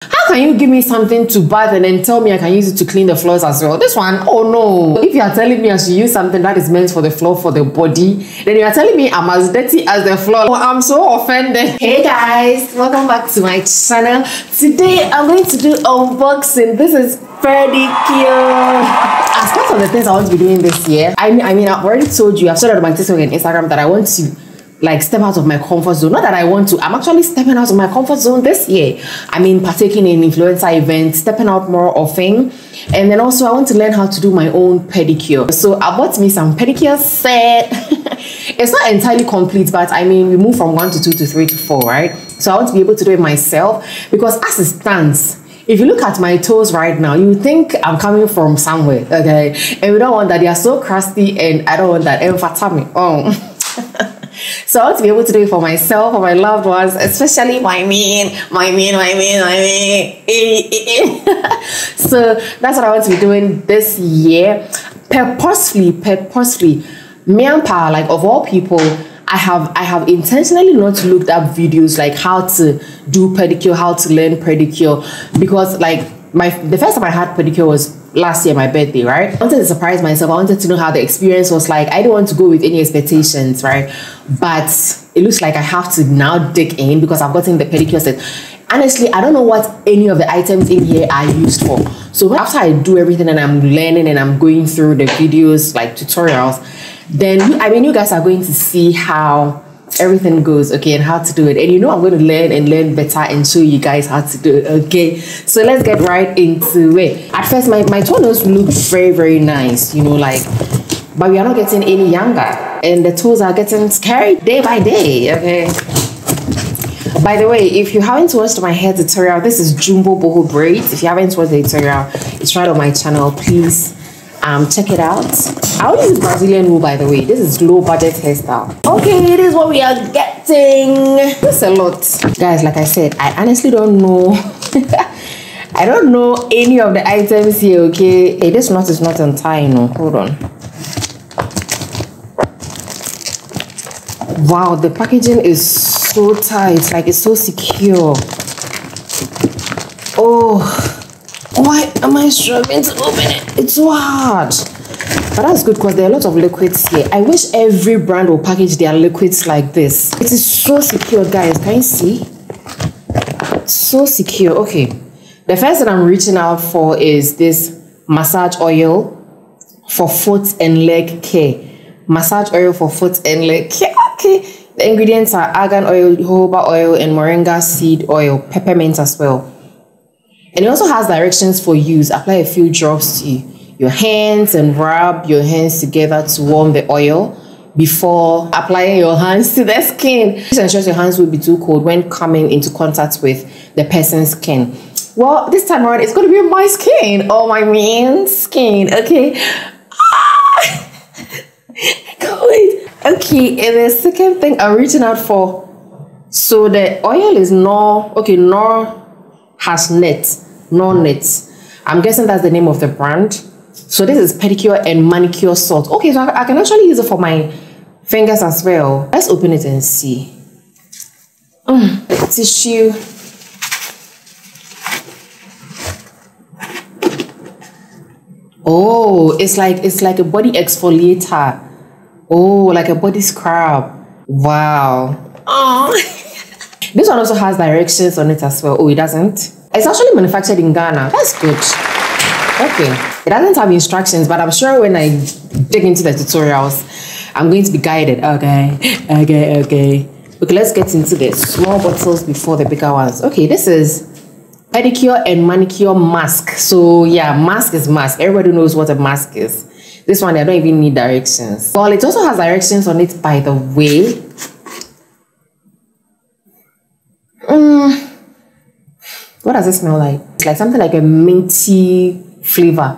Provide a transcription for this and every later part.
How can you give me something to bath and then tell me I can use it to clean the floors as well? This one, oh no. If you are telling me I should use something that is meant for the floor, for the body, then you are telling me I'm as dirty as the floor. Oh, I'm so offended. Hey guys, welcome back to my channel. Today I'm going to do unboxing. This is pedicure. As part of the things I want to be doing this year, I mean I've already told you, I've shared on my TikTok and Instagram that I want to like step out of my comfort zone. Not that I want to, I'm actually stepping out of my comfort zone this year. I mean, partaking in influencer events, stepping out more often. And then also I want to learn how to do my own pedicure. So I bought me some pedicure set. It's not entirely complete, but I mean, we move from 1 to 2 to 3 to 4, right? So I want to be able to do it myself, because as it stands, if you look at my toes right now, you think I'm coming from somewhere, okay? And we don't want that. They are so crusty, and I don't want that. And fatami. Oh. So I want to be able to do it for myself, for my loved ones, especially my man. So that's what I want to be doing this year. Purposefully. Mianpa, like of all people, I have intentionally not looked up videos like how to do pedicure, how to learn pedicure, because like the first time I had pedicure was last year, my birthday, right? I wanted to surprise myself. I wanted to know how the experience was like. I didn't want to go with any expectations, right? But it looks like I have to now dig in because I've gotten the pedicure set. Honestly, I don't know what any of the items in here are used for. So after I do everything and I'm learning and I'm going through the videos, like tutorials, then I mean, you guys are going to see how everything goes, okay, and how to do it. And you know I'm going to learn better and show you guys how to do it, okay? So let's get right into it. At first, my toenails look very, very nice, you know, like, but we are not getting any younger. And the toes are getting scary day by day, okay? By the way, if you haven't watched my hair tutorial, this is Jumbo Boho braids. If you haven't watched the tutorial, it's right on my channel. Please check it out. I only use Brazilian wool, by the way. This is low budget hairstyle. Okay, it is what we are getting. This is a lot, guys. Like I said, I honestly don't know. I don't know any of the items here. Okay, hey, this knot is not untying. No, hold on. Wow, the packaging is so tight. Like, it's so secure. Oh, why am I struggling to open it? It's so hard. But that's good because there are a lot of liquids here. I wish every brand will package their liquids like this. It is so secure, guys. Can you see? So secure. Okay. The first thing I'm reaching out for is this massage oil for foot and leg care. Massage oil for foot and leg care. Okay. The ingredients are argan oil, jojoba oil, and moringa seed oil, peppermint as well. And it also has directions for use. Apply a few drops to your hands and rub your hands together to warm the oil before applying your hands to the skin. Please ensure your hands will be too cold when coming into contact with the person's skin. Well, this time around, it's going to be my skin. Oh, my man's skin. Okay. Okay, and the second thing I'm reaching out for. So the oil is has net, no net. I'm guessing that's the name of the brand. So this is pedicure and manicure salt. Okay, so I can actually use it for my fingers as well. Let's open it and see. Tissue. Oh, it's like a body exfoliator. Oh, like a body scrub. Wow. Oh. This one also has directions on it as well. Oh, it doesn't. It's actually manufactured in Ghana. That's good. Okay. It doesn't have instructions, but I'm sure when I dig into the tutorials, I'm going to be guided. Okay. Okay, let's get into the small bottles before the bigger ones. Okay, this is pedicure and manicure mask. So yeah, mask is mask. Everybody knows what a mask is. This one, I don't even need directions. Well, it also has directions on it, by the way. What does it smell like? It's like something like a minty flavor.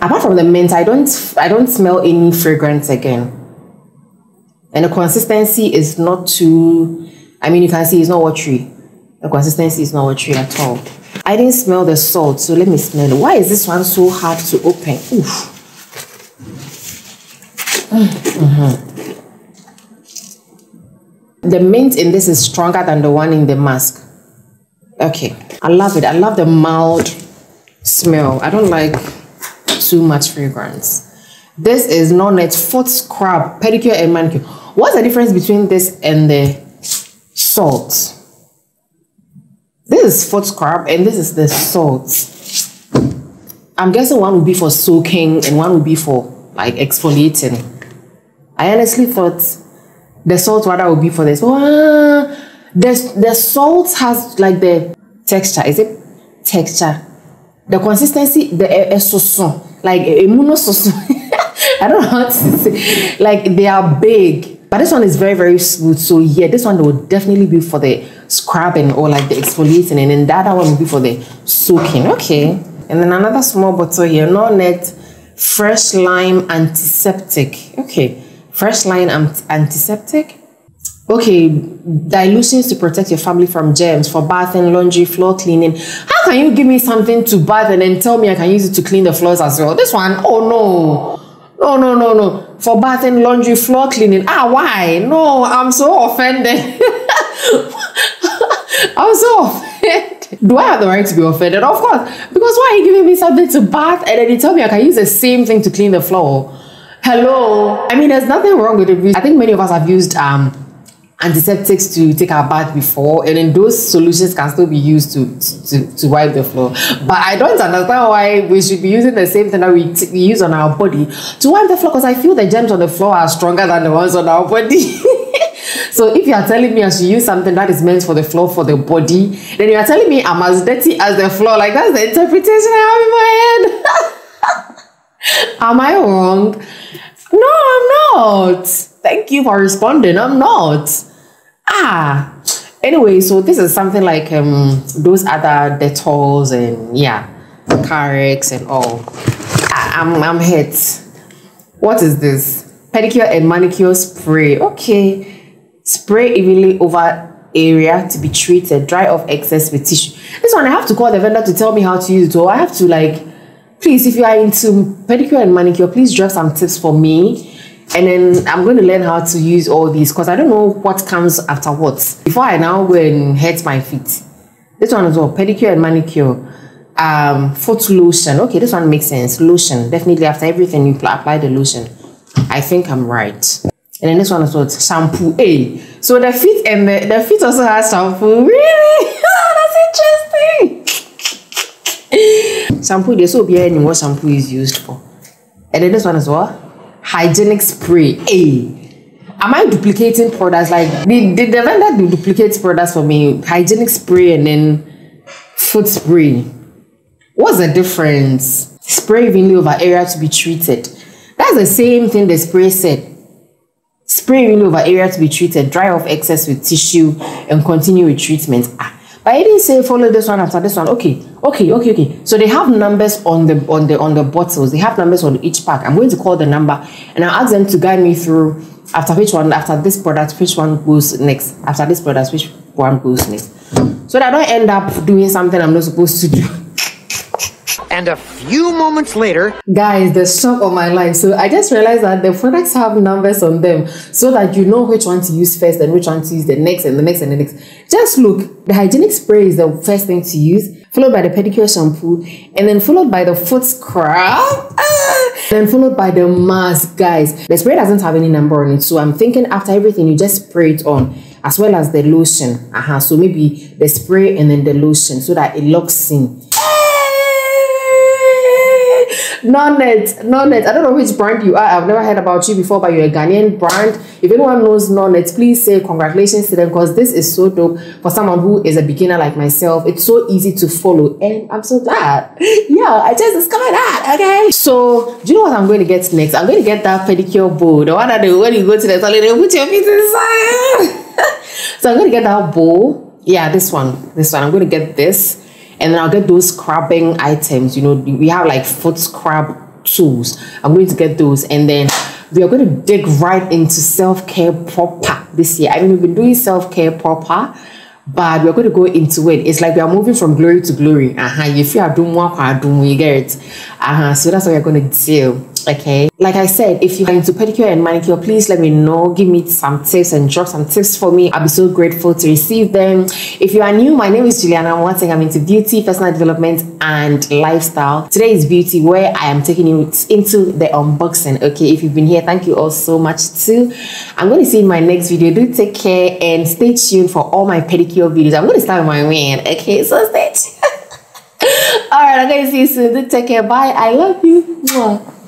Apart from the mint, I don't smell any fragrance again. And the consistency is not too, I mean, you can see it's not watery. The consistency is not watery at all. I didn't smell the salt, so let me smell it. Why is this one so hard to open? Oof. The mint in this is stronger than the one in the mask. Okay, I love it. I love the mild smell. I don't like too much fragrance. This is non-net foot scrub, pedicure and manicure. What's the difference between this and the salt? This is foot scrub and this is the salt. I'm guessing one would be for soaking and one would be for like exfoliating. I honestly thought the salt rather would be for this. The salt has like the texture. Is it texture? The consistency, the soson, like a monososon. I don't know how to say. Like they are big, but this one is very, very smooth. So yeah, this one will definitely be for the scrubbing or like the exfoliating, and then the other one will be for the soaking. Okay, and then another small bottle here, non-net fresh lime antiseptic. Okay, fresh lime antiseptic. Okay, dilutions to protect your family from germs for bathing, laundry, floor cleaning. How can you give me something to bath and then tell me I can use it to clean the floors as well? This one, oh no. For bathing, laundry, floor cleaning. Why? No, I'm so offended. I'm so offended. Do I have the right to be offended? Of course. Because why are you giving me something to bath and then you tell me I can use the same thing to clean the floor? Hello? I mean, there's nothing wrong with it. I think many of us have used antiseptics to take our bath before, and then those solutions can still be used to wipe the floor. But I don't understand why we should be using the same thing that we use on our body to wipe the floor, because I feel the germs on the floor are stronger than the ones on our body. So if you are telling me I should use something that is meant for the floor for the body, then you are telling me I'm as dirty as the floor. Like, that's the interpretation I have in my head. Am I wrong? No, I'm not. Thank you for responding. I'm not. Anyway, so this is something like those other Dettol's and yeah, Carex and all. I'm hit. What is this? Pedicure and manicure spray. Okay, spray evenly over area to be treated. Dry off excess with tissue. This one I have to call the vendor to tell me how to use it, or I have to like, please, if you are into pedicure and manicure, please drop some tips for me. And then I'm going to learn how to use all these, because I don't know what comes after what. Before I now go and hurt my feet. This one as well, pedicure and manicure. Foot lotion. Okay, this one makes sense. Lotion. Definitely after everything you apply the lotion. I think I'm right. And then this one as well, shampoo. Hey, so the feet and the feet also has shampoo. Really? Oh, that's interesting. Shampoo. There's so behind what shampoo is used for. And then this one as well. Hygienic spray. Am I duplicating products? Like the vendor duplicates products for me? Hygienic spray and then foot spray. What's the difference? Spray evenly over area to be treated. That's the same thing the spray said. Spray evenly over area to be treated. Dry off excess with tissue and continue with treatment. But I didn't say follow this one after this one. Okay. So they have numbers on the bottles. They have numbers on each pack. I'm going to call the number and I'll ask them to guide me through after this product, which one goes next. After this product, which one goes next. So that I don't end up doing something I'm not supposed to do. And a few moments later, guys, the shock of my life. So I just realized that the products have numbers on them so that you know which one to use first and which one to use the next and the next and the next. Just look, the hygienic spray is the first thing to use, followed by the pedicure shampoo, and then followed by the foot scrub, then followed by the mask. Guys, the spray doesn't have any number on it, so I'm thinking after everything you just spray it on, as well as the lotion. So maybe the spray and then the lotion so that it locks in. Non-net. I don't know which brand you are. I've never heard about you before, but you're a Ghanaian brand. If anyone knows non-net, please say congratulations to them, because this is so dope for someone who is a beginner like myself. It's so easy to follow and I'm so glad. Yeah, I just discovered that. Okay. So do you know what I'm going to get next? I'm going to get that pedicure bowl. The one that when you go to the toilet, they put your feet inside. So I'm going to get that bowl. Yeah, this one. I'm going to get this. And then I'll get those scrubbing items. You know, we have like foot scrub tools. I'm going to get those. And then we are going to dig right into self-care proper this year. I mean, we've been doing self-care proper, but we're going to go into it. It's like we are moving from glory to glory. If you are doing work, you get it. So that's what we're going to do. Okay, like I said, if you're into pedicure and manicure, please let me know. Give me some tips and drop some tips for me. I'll be so grateful to receive them. If you are new, my name is Juliana. One thing, I'm into beauty, personal development, and lifestyle. Today is beauty, where I am taking you into the unboxing. Okay, if you've been here, thank you all so much too. I'm going to see you in my next video. Do take care and stay tuned for all my pedicure videos. I'm going to start with my man. Okay, so stay tuned. All right, I'm going to see you soon. Do take care. Bye. I love you. Mwah.